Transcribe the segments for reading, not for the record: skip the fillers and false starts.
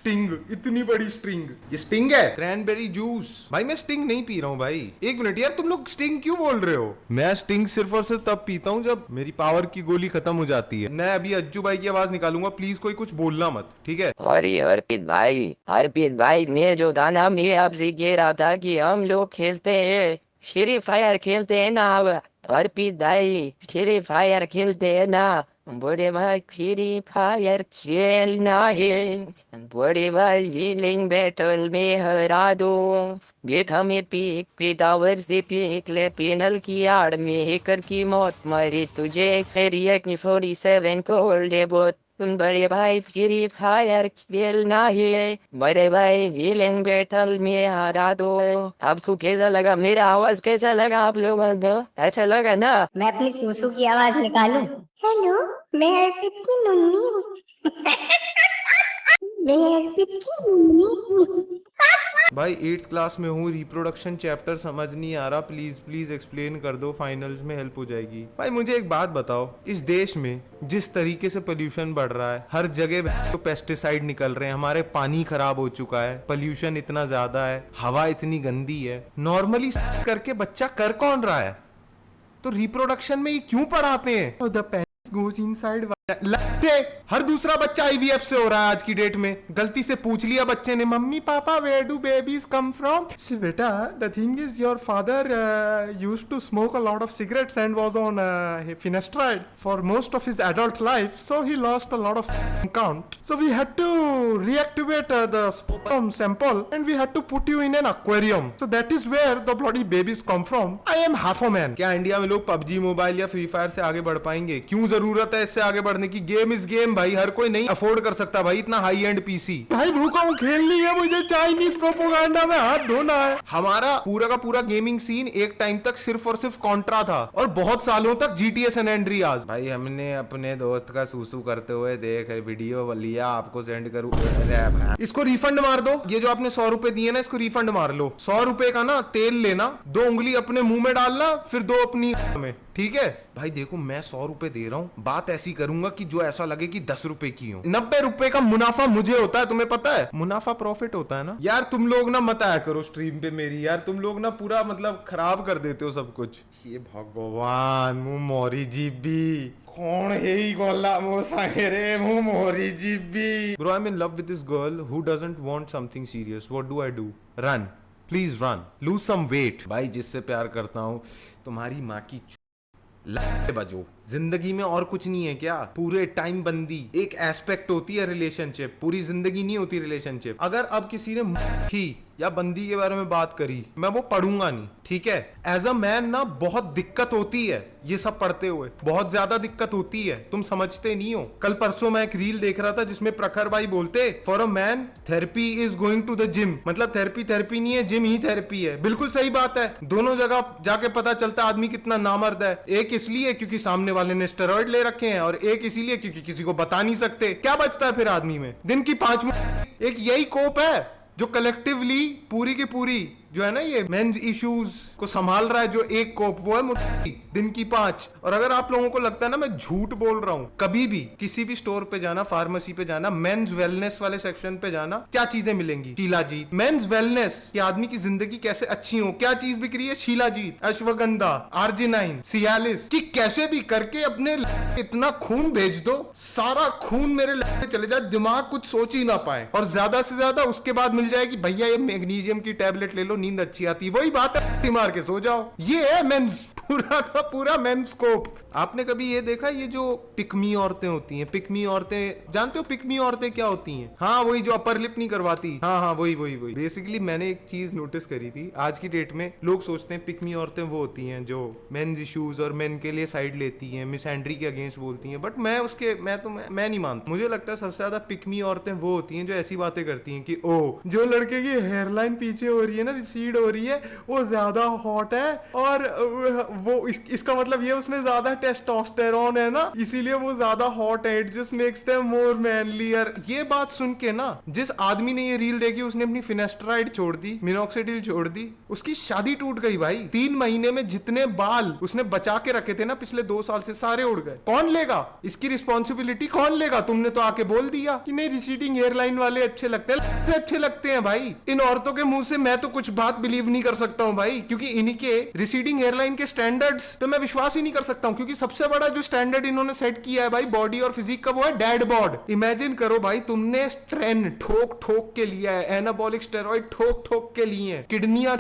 Sting, इतनी बड़ी sting. ये स्टिंग है? Cranberry juice. भाई मैं स्टिंग नहीं पी रहा हूँ भाई। एक मिनट यार, तुम लोग स्टिंग क्यों बोल रहे हो? मैं स्टिंग सिर्फ और सिर्फ तब पीता हूँ जब मेरी पावर की गोली खत्म हो जाती है। मैं अभी अज्जू भाई की आवाज निकालूंगा, प्लीज कोई कुछ बोलना मत, ठीक है? अरे अर्पित भाई मैं जो था ना, मैं आपसे कह रहा था कि हम लोग खेलते हैं, फ्री फायर खेलते हैं ना अब। अर्पित भाई फ्री फायर खेलते हैं ना? बड़े भाई फ्री फायर खेलना है, बड़े भाई हीलिंग बैटल में हरा दो। बेटा में पीक पितावर से पीक ले, पेनल की आड़ में हैकर की मौत मारी तुझे, खैरिया की 47 को ले बोत। बड़े भाई फ्री फायर खेलना है, बड़े भाई हीलिंग बैटल में हरा दो। आपको कैसा लगा? मेरा आवाज कैसा लगा आप लोगों को? अच्छा लगा ना? मैं अपनी सूसू की आवाज निकालूं? हेलो, मैं अर्पित की नन्नी हूँ। मैं अर्पित की नन्नी हूँ। भाई 8th क्लास में हूँ, रिप्रोडक्शन चैप्टर समझ नहीं आ रहा, प्लीज प्लीज एक्सप्लेन कर दो, फाइनल्स में हेल्प हो जाएगी। भाई मुझे एक बात बताओ, इस देश में जिस तरीके से पोल्यूशन बढ़ रहा है, हर जगह तो पेस्टिसाइड निकल रहे हैं, हमारे पानी खराब हो चुका है, पोल्यूशन इतना ज्यादा है, हवा इतनी गंदी है, नॉर्मली करके बच्चा कर कौन रहा है? तो रिप्रोडक्शन में ये क्यों पढ़ाते हैं? The penis goes inside. हर दूसरा बच्चा आईवीएफ से हो रहा है आज की डेट में। गलती से पूछ लिया बच्चे ने, mummy papa where do babies come from? बेटा the thing is your father used to smoke a lot of cigarettes and was on finasteride for most of his adult life, so he lost a lot of count, so we had to reactivate the sperm sample and we had to put you in an aquarium, so that is where the bloody babies come from. I am half a man. क्या India में लोग PUBG mobile या free fire से आगे बढ़ पाएंगे? क्यों जरूरत है इससे आगे बढ़ने की? गेम इज गेम भाई, हर कोई नहीं अफोर्ड कर सकता भाई इतना हाई एंड पीसी। भाई भूखा हूँ, खेलनी है मुझे, चाइनीज प्रोपोगंडा में हाथ धोना है। हमारा पूरा का पूरा गेमिंग सीन एक टाइम तक सिर्फ और सिर्फ कॉन्ट्रा था, और बहुत सालों तक जीटीए सैन एंड्रियास। भाई हमने अपने दोस्त का सूसू करते हुए देख वीडियो लिया, आपको सेंड करूँ? इसको रिफंड मार दो, ये जो आपने 100 रुपए दिए ना, इसको रिफंड मार लो। 100 रुपए का ना तेल लेना, 2 उंगली अपने मुंह में डालना, फिर 2 अपनी में, ठीक है? भाई देखो मैं 100 रुपए दे रहा हूँ, बात ऐसी करूंगा कि जो ऐसा लगे कि 10 रुपए की हो। 90 रुपए का मुनाफा मुझे होता है, तुम्हें पता है? मुनाफा प्रॉफिट होता है ना यार। तुम लोग ना मत आया करो स्ट्रीम पे मेरी यार, तुम लोग ना पूरा मतलब खराब कर देते हो सब कुछ। ये भगवान मुंह मोरी जीबी कौन है ही गोला मोसाए रे मुंह मोरी जीबी। Bro I am in love with this girl who doesn't want something serious, what do I do? Run please run, lose some weight. भाई जिससे प्यार करता हूँ तुम्हारी माँ की बजो। जिंदगी में और कुछ नहीं है क्या? पूरे टाइम बंदी एक एस्पेक्ट होती है रिलेशनशिप, पूरी जिंदगी नहीं होती रिलेशनशिप। अगर अब किसी ने या बंदी के बारे में बात करी, मैं वो पढ़ूंगा नहीं, ठीक है? एज अ मैन ना बहुत दिक्कत होती है ये सब पढ़ते हुए, बहुत ज्यादा दिक्कत होती है, तुम समझते नहीं हो। कल परसों मैं एक रील देख रहा था जिसमें प्रखर भाई बोलते, for a man therapy is going to the gym, मतलब थेरेपी नहीं है, जिम ही थेरेपी है। बिल्कुल सही बात है, दोनों जगह जाके पता चलता आदमी कितना नामर्द है। एक इसलिए क्योंकि सामने वाले ने स्टेरॉइड ले रखे हैं, और एक इसीलिए क्योंकि किसी को बता नहीं सकते। क्या बचता है फिर आदमी में? दिन की 5 एक यही कोप है जो कलेक्टिवली पूरी की पूरी जो है ना ये मेंस इश्यूज को संभाल रहा है, जो एक कोप, वो है दिन की 5। और अगर आप लोगों को लगता है ना मैं झूठ बोल रहा हूं, कभी भी किसी भी स्टोर पे जाना, फार्मेसी पे जाना, मेंस वेलनेस वाले सेक्शन पे जाना, क्या चीजें मिलेंगी? शीलाजीत, मेंस वेलनेस कि आदमी की जिंदगी कैसे अच्छी हो, क्या चीज बिक रही है? शीलाजीत, अश्वगंधा, आर्जिनाइन, सियालिस, कि कैसे भी करके अपने इतना खून भेज दो, सारा खून मेरे चले जाए, दिमाग कुछ सोच ही ना पाए, और ज्यादा से ज्यादा उसके बाद मिल जाएगी भैया ये मैग्नीशियम की टैबलेट ले लो, नींद अच्छी आती। वही बात है, मार के सो जाओ। ये है मेंस, पूरा का पूरा मेंस स्कोप। आपने कभी ये देखा, ये जो पिकमी औरतें होती हैं, पिकमी औरतें जानते हो पिकमी औरतें क्या होती हैं? हाँ वही जो अपर लिप नहीं करवाती, हाँ हाँ वही वही वही। बेसिकली मैंने एक चीज नोटिस करी थी, आज की डेट में लोग सोचते हैं पिकमी औरतें वो होती हैं जो मेंस इश्यूज और मेन के लिए साइड लेती हैं, मिसएंड्री के अगेंस्ट बोलती हैं, बट मैं नहीं मानता। मुझे लगता है सबसे ज्यादा पिकमी औरतें वो होती हैं जो ऐसी बातें करती हैं कि ओ जो लड़के की हेयरलाइन पीछे हो रही है ना, रिसीड हो रही है, वो ज्यादा हॉट है, और वो इसका मतलब ये उसमें ज्यादा टेस्टोस्टेरोन है ना, इसीलिए वो ज्यादा हॉट है, it just makes them more manlier. ये बात सुन के ना, जिस आदमी ने ये रील देखी उसने अपनी फिनेस्ट्राइड छोड़ दी, मिनॉक्सिडिल छोड़ दी, उसकी शादी टूट गई भाई। 3 महीने में जितने बाल उसने बचा के रखे थे ना पिछले 2 साल से, सारे उड़ गए। कौन लेगा इसकी रिस्पॉन्सिबिलिटी, कौन लेगा? तुमने तो आके बोल दिया कि नहीं रिसीडिंग हेयरलाइन वाले अच्छे लगते हैं। अच्छे लगते हैं भाई, इन औरतों के मुंह से मैं तो कुछ बात बिलीव नहीं कर सकता हूं भाई, क्योंकि इनके रिसीडिंग हेयरलाइन के स्टैंडर्ड्स पे मैं विश्वास ही नहीं कर सकता हूं, क्योंकि सबसे बड़ा जो स्टैंडर्ड इन्होंने सेट किया है भाई बॉडी और फिजिक का, वो है डैड बॉड। इमेजिन करो भाई, तुमने स्ट्रेन ठोक ठोक के लिया है, एनाबॉलिक स्टेरॉइड ठोक ठोक के लिए हैं, किडनियां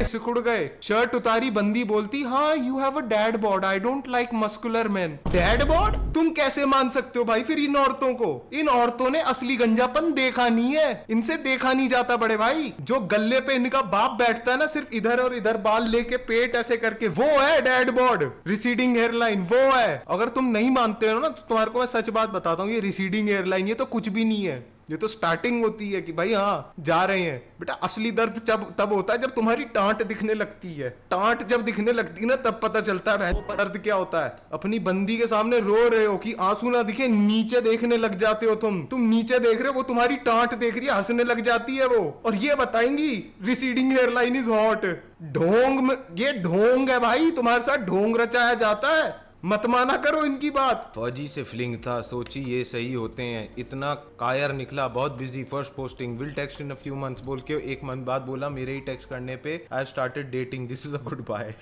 सिकुड़ गए, शर्ट उतारी, बंदी बोलती हाँ you have a dad bod, I don't like muscular man. Dad bod तुम कैसे मान सकते हो भाई फिर इन औरतों को? इन औरतों ने असली गंजापन देखा नहीं है, इनसे देखा नहीं जाता बड़े भाई। जो गले पे इनका बाप बैठता है ना, सिर्फ इधर और इधर बाल लेके पेट ऐसे करके, वो है डैड बॉड, रिसीडिंग हेयरलाइन वो है। अगर तुम नहीं मानते हो ना, तो तुम्हारे को मैं सच बात बताता हूँ, ये रिसीडिंग हेयरलाइन ये तो कुछ भी नहीं है, ये तो स्टार्टिंग होती है कि भाई हाँ जा रहे हैं। बेटा असली दर्द तब होता है जब तुम्हारी टांट दिखने लगती है। टांट जब दिखने लगती है ना, तब पता चलता है दर्द क्या होता है। अपनी बंदी के सामने रो रहे हो कि आंसू ना दिखे, नीचे देखने लग जाते हो तुम नीचे देख रहे हो, वो तुम्हारी टांट देख रही है, हंसने लग जाती है वो, और ये बताएंगी रिसीडिंग हेयरलाइन इज हॉट। ढोंग में ये ढोंग है भाई, तुम्हारे साथ ढोंग रचाया जाता है, मत माना करो इनकी बात। फौजी से फ्लिंग था, सोची ये सही होते हैं, इतना कायर निकला, बहुत busy, first posting, will text in a few months बोल के 1 मंथ बाद बोला मेरे ही टेक्स्ट करने पे I started dating, this is a good bye.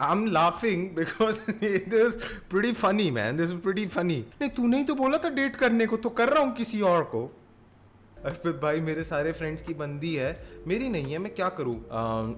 I'm laughing because this is pretty funny man, this is pretty funny। नहीं तूने ही तो बोला था डेट करने को, तो कर रहा हूँ किसी और को। अर्पित भाई मेरे सारे फ्रेंड्स की बंदी है, मेरी नहीं है, मैं क्या करूं?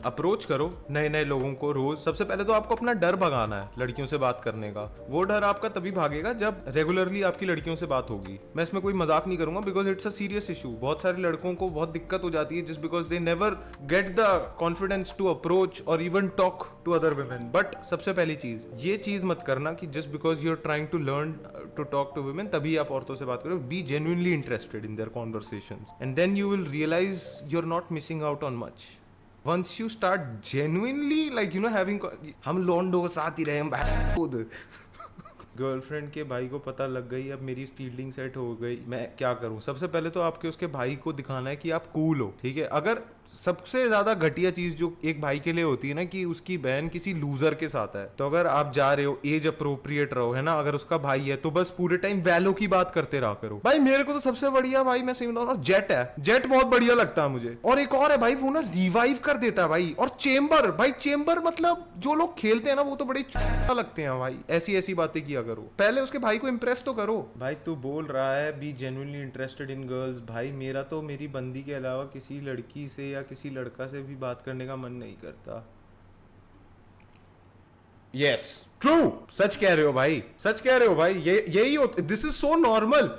अप्रोच करो नए नए लोगों को रोज। सबसे पहले तो आपको अपना डर भगाना है लड़कियों से बात करने का। वो डर आपका तभी भागेगा जब रेगुलरली आपकी लड़कियों से बात होगी। मैं इसमें कोई मजाक नहीं करूंगा, because it's a serious issue. बहुत सारे लड़कों को बहुत दिक्कत हो जाती है just because they never get the confidence to approach और even talk to other women. But सबसे पहली चीज, ये चीज मत करना कि just because you are trying to learn to talk to women तभी आप औरतों से बात करो। Be genuinely interested in their conversations and then you will realize you're not missing out on much once you start genuinely like you know having हम लोंडो के साथ ही रहे हैं खुद। गर्लफ्रेंड के भाई को पता लग गई, अब मेरी फील्डिंग सेट हो गई, मैं क्या करूं? सबसे पहले तो आपके उसके भाई को दिखाना है कि आप कूल हो, ठीक है? अगर सबसे ज्यादा घटिया चीज जो एक भाई के लिए होती है ना कि उसकी बहन किसी लूजर के साथ है, तो अगर आप जा रहे हो एज अप्रोप्रिएट रहो, है ना? अगर उसका भाई है तो बस पूरे टाइम वैलो की बात करते रहा करो। भाई मेरे को तो सबसे बढ़िया भाई मैं सही बताऊं ना, जेट है। जेट बहुत बढ़िया लगता है मुझे। और एक और है भाई, वो ना रिवाइव कर देता है भाई। और चेंबर भाई, चेंबर मतलब जो लोग खेलते हैं ना वो तो बड़े लगते हैं भाई। ऐसी ऐसी बातें किया करो, पहले उसके भाई को इम्प्रेस तो करो। भाई तू बोल रहा है be genuinely interested in girls, भाई मेरा तो मेरी बंदी के अलावा किसी लड़की से या किसी लड़का से भी बात करने का मन नहीं करता। यस ट्रू, सच कह रहे हो भाई, सच कह रहे हो भाई। यही होता, दिस इज सो नॉर्मल।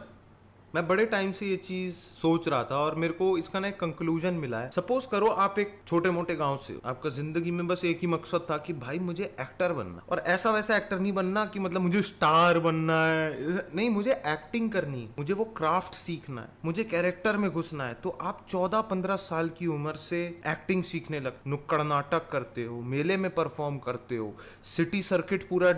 मैं बड़े टाइम से ये चीज सोच रहा था और मेरे को इसका ना एक कंक्लूजन मिला है। सपोज करो आप एक छोटे मोटे गांव से, आपका जिंदगी में बस एक ही मकसद था कि भाई मुझे एक्टर बनना, और ऐसा वैसा एक्टर नहीं बनना कि मतलब मुझे स्टार बनना है, नहीं, मुझे एक्टिंग करनी है, मुझे वो क्राफ्ट सीखना है, मुझे कैरेक्टर में घुसना है। तो आप 14-15 साल की उम्र से एक्टिंग सीखने लग, नुक्कड़ नाटक करते हो, मेले में परफॉर्म करते हो, सिटी सर्किट पूरा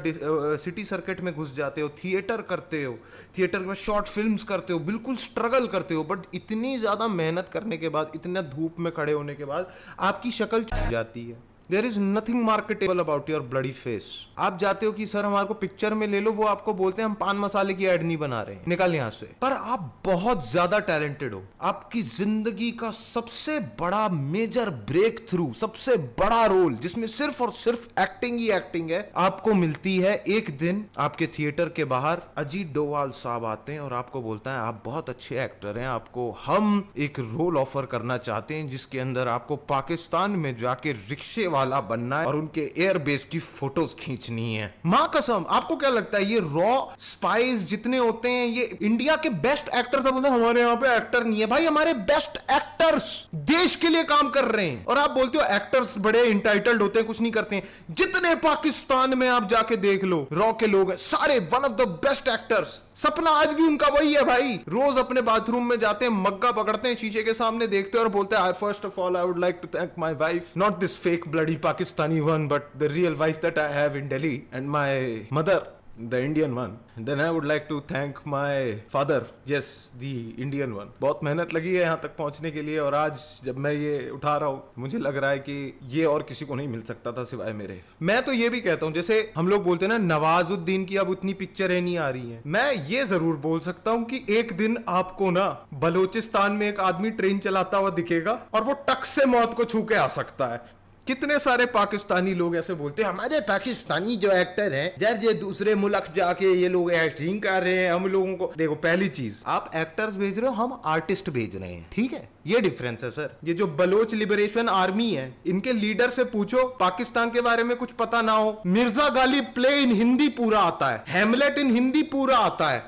सिटी सर्किट में घुस जाते हो, थिएटर करते हो, थिएटर में शॉर्ट फिल्म्स करते हो, बिल्कुल स्ट्रगल करते हो। बट इतनी ज्यादा मेहनत करने के बाद, इतना धूप में खड़े होने के बाद आपकी शक्ल छूट जाती है। There is nothing marketable about your bloody face। आप जाते हो कि सर हमारे को पिक्चर में ले लो, वो आपको बोलते हैं हम पान मसाले की एड नहीं बना रहे, निकल यहां से। पर आप बहुत ज्यादा टैलेंटेड हो, आपकी जिंदगी का सबसे बड़ा मेजर ब्रेक थ्रू, सबसे बड़ा रोल जिसमें सिर्फ और सिर्फ एक्टिंग ही एक्टिंग है, आपको मिलती है। एक दिन आपके थिएटर के बाहर अजीत डोभाल साहब आते हैं और आपको बोलता है आप बहुत अच्छे एक्टर हैं, आपको हम एक रोल ऑफर करना चाहते हैं जिसके अंदर आपको पाकिस्तान में जाके रिक्शे वाला बनना है और उनके एयरबेस की फोटोज खींचनी है। मां कसम, आपको क्या लगता है ये रॉ स्पाइस जितने होते हैं ये इंडिया के बेस्ट एक्टर्स, बोलते हैं हमारे यहाँ पे एक्टर नहीं है। भाई हमारे बेस्ट एक्टर्स देश के लिए काम कर रहे हैं और आप बोलते हो एक्टर्स बड़े इंटाइटल्ड होते हैं, कुछ नहीं करते हैं। जितने पाकिस्तान में आप जाके देख लो रॉ के लोग हैं, सारे one of the best actors. सपना आज भी उनका वही है भाई, रोज अपने बाथरूम में जाते हैं, मग्गा पकड़ते हैं, शीशे के सामने देखते हैं और बोलते हैं first of all I would like to thank my wife, not this fake bloody bloody Pakistani one, but the real wife that I have in Delhi, and my mother, the Indian one. Then I would like to thank my father, yes, the Indian one. बहुत मेहनत लगी है यहाँ तक पहुँचने के लिए, और आज जब मैं ये उठा रहा हूँ मुझे लग रहा है कि ये और किसी को नहीं मिल सकता था सिवाय मेरे। मैं तो ये भी कहता हूँ, जैसे हम लोग बोलते हैं ना नवाजुद्दीन की अब उतनी पिक्चरें नहीं आ रही हैं, मैं ये जरूर बोल सकता हूँ कि एक दिन आपको ना बलूचिस्तान में एक आदमी ट्रेन चलाता हुआ दिखेगा और वो टक से मौत को छू के आ सकता है। कितने सारे पाकिस्तानी लोग ऐसे बोलते हैं हमारे पाकिस्तानी जो एक्टर हैं यार ये दूसरे मुल्क जाके ये लोग एक्टिंग कर रहे हैं, हम लोगों को देखो। पहली चीज, आप एक्टर्स भेज रहे हो, हम आर्टिस्ट भेज रहे हैं, ठीक है, ये डिफरेंस है सर। ये जो बलोच लिबरेशन आर्मी है, इनके लीडर से पूछो पाकिस्तान के बारे में कुछ पता ना हो। मिर्जा गालिब प्ले इन हिंदी पूरा आता है, हेमलेट इन हिंदी पूरा आता है।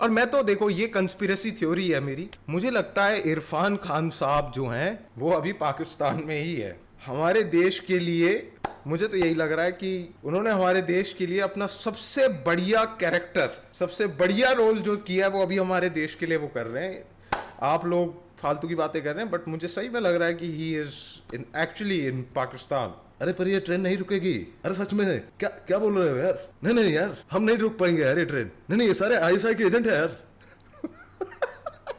और मैं तो देखो ये कंस्पिरेसी थ्योरी है मेरी, मुझे लगता है इरफान खान साहब जो हैं वो अभी पाकिस्तान में ही है हमारे देश के लिए। मुझे तो यही लग रहा है कि उन्होंने हमारे देश के लिए अपना सबसे बढ़िया कैरेक्टर, सबसे बढ़िया रोल जो किया है वो अभी हमारे देश के लिए वो कर रहे हैं। आप लोग फालतू की बातें कर रहे हैं, बट मुझे सही में लग रहा है कि he is in actually in Pakistan. अरे पर ये ट्रेन नहीं रुकेगी। अरे सच में है क्या? क्या बोल रहे हो यार? नहीं नहीं यार, हम नहीं रुक पाएंगे यार ये ट्रेन। नहीं नहीं, ये सारे आईएसआई के एजेंट है यार।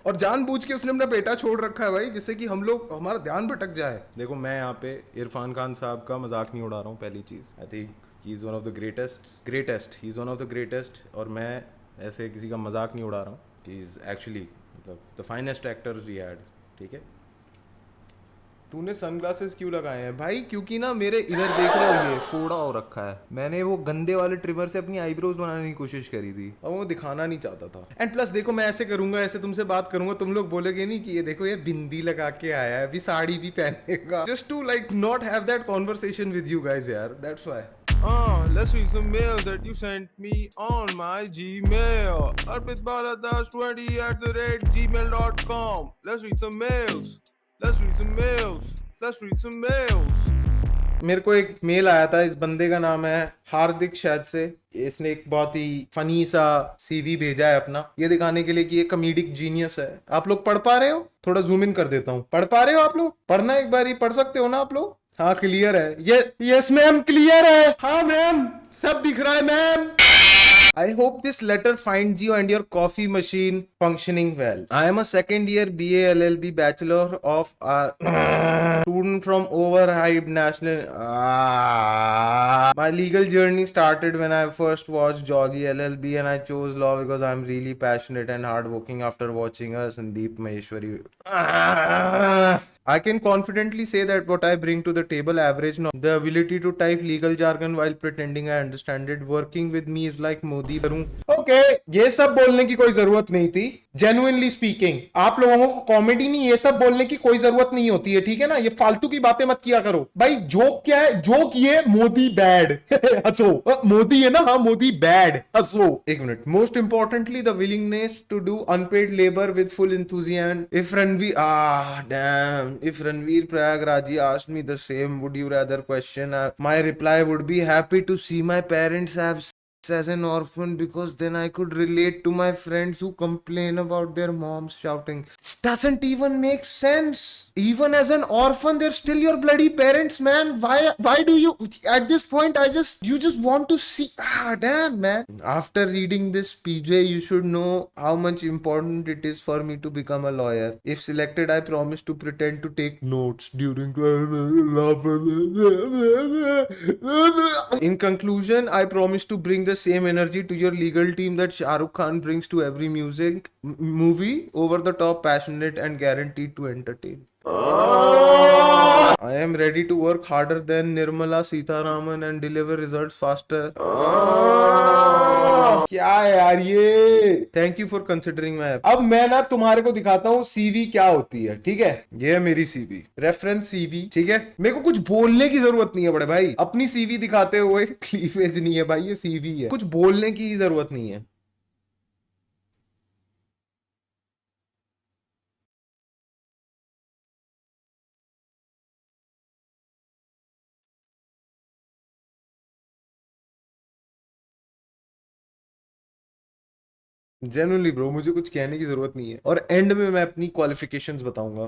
और जानबूझ के उसने अपना बेटा छोड़ रखा है भाई, जिससे कि हम लोग, हमारा ध्यान भटक जाए। देखो मैं यहाँ पे इरफान खान साहब का मजाक नहीं उड़ा रहा हूँ। पहली चीज, I think he is one of the greatest he is one of the greatest. और मैं ऐसे किसी का मजाक नहीं उड़ा रहा हूँ, ही इज एक्चुअली मतलब the finest actors we had, ठीक है। तूने सनग्लासेस क्यों लगाए हैं भाई? क्योंकि ना मेरे इधर देख रहे हो ये फोड़ा हो रखा है, मैंने वो गंदे वाले ट्रिमर से अपनी आईब्रोज बनाने की कोशिश करी थी और वो दिखाना नहीं चाहता था। एंड प्लस देखो मैं ऐसे करूंगा, ऐसे तुमसे बात करूंगा, तुम लोग बोलोगे नहीं कि ये देखो ये बिंदी लगा के आया है, अभी साड़ी भी पहनेगा, just to like not have that conversation with you guys यार, that's why. Let's read some mails that you sent me on my Gmail. arpitbaladas20@gmail.com. Let's read some mails. Let's read some mails. Let's read some mails. मेरे को एक mail आया था, इस बंदे का नाम है हार्दिक शायद से। इसने एक बहुत ही फनी सा सीवी भेजा है अपना, ये दिखाने के लिए कि ये कॉमेडिक जीनियस है। आप लोग पढ़ पा रहे हो? थोड़ा जूम इन कर देता हूँ। पढ़ पा रहे हो आप लोग? पढ़ना एक बार ही पढ़ सकते हो ना आप लोग? हाँ क्लियर है ये? यस मैम क्लियर है। हाँ मैम सब दिख रहा है ma'am. I hope this letter finds you and your coffee machine functioning well. I am a second year BA LLB Bachelor of student from overhyped national. My legal journey started when I first watched Jolly LLB and I chose law because I am really passionate and hardworking after watching Sandeep Maheshwari. I can confidently say that what I bring to the table, average knowledge, the ability to type legal jargon while pretending I understand it, working with me is like Modi करूं। Okay, ये सब बोलने की कोई जरूरत नहीं थी। Genuinely speaking, आप लोगों को कॉमेडी में ये सब बोलने की कोई जरूरत नहीं होती है, ठीक है ना? ये फालतू की बातें मत किया करो भाई। जोक क्या है? जोक ये मोदी बैड। हंसो, मोदी है ना? हाँ मोदी बैड, हंसो। एक minute. Most importantly the willingness to do unpaid labour with full enthusiasm. If Ranveer Prayagraj asked me the same, would you rather question? My reply would be happy to see my parents have as an orphan because then I could relate to my friends who complain about their moms shouting. This doesn't even make sense. Even as an orphan, they're still your bloody parents, man. Why do you, at this point, you just want to see, damn, man. After reading this, PJ, you should know how much important it is for me to become a lawyer. If selected, I promise to pretend to take notes during. In conclusion, I promise to bring the same energy to your legal team that Shah Rukh Khan brings to every movie, over the top, passionate and guaranteed to entertain. I am ready to work harder than Nirmala Sitharaman and deliver results faster. क्या है यार ये? Thank you for considering माई। अब मैं ना तुम्हारे को दिखाता हूँ सीवी क्या होती है, ठीक है? ये है मेरी सीवी, रेफरेंस सीवी, ठीक है? मेरे को कुछ बोलने की जरूरत नहीं है बड़े भाई, अपनी सीवी दिखाते हुए। क्लीवेज नहीं है भाई, ये सीवी है, कुछ बोलने की जरूरत नहीं है। जेन्युइनली ब्रो, मुझे कुछ कहने की जरूरत नहीं है। और एंड में मैं अपनी क्वालिफिकेशंस बताऊंगा।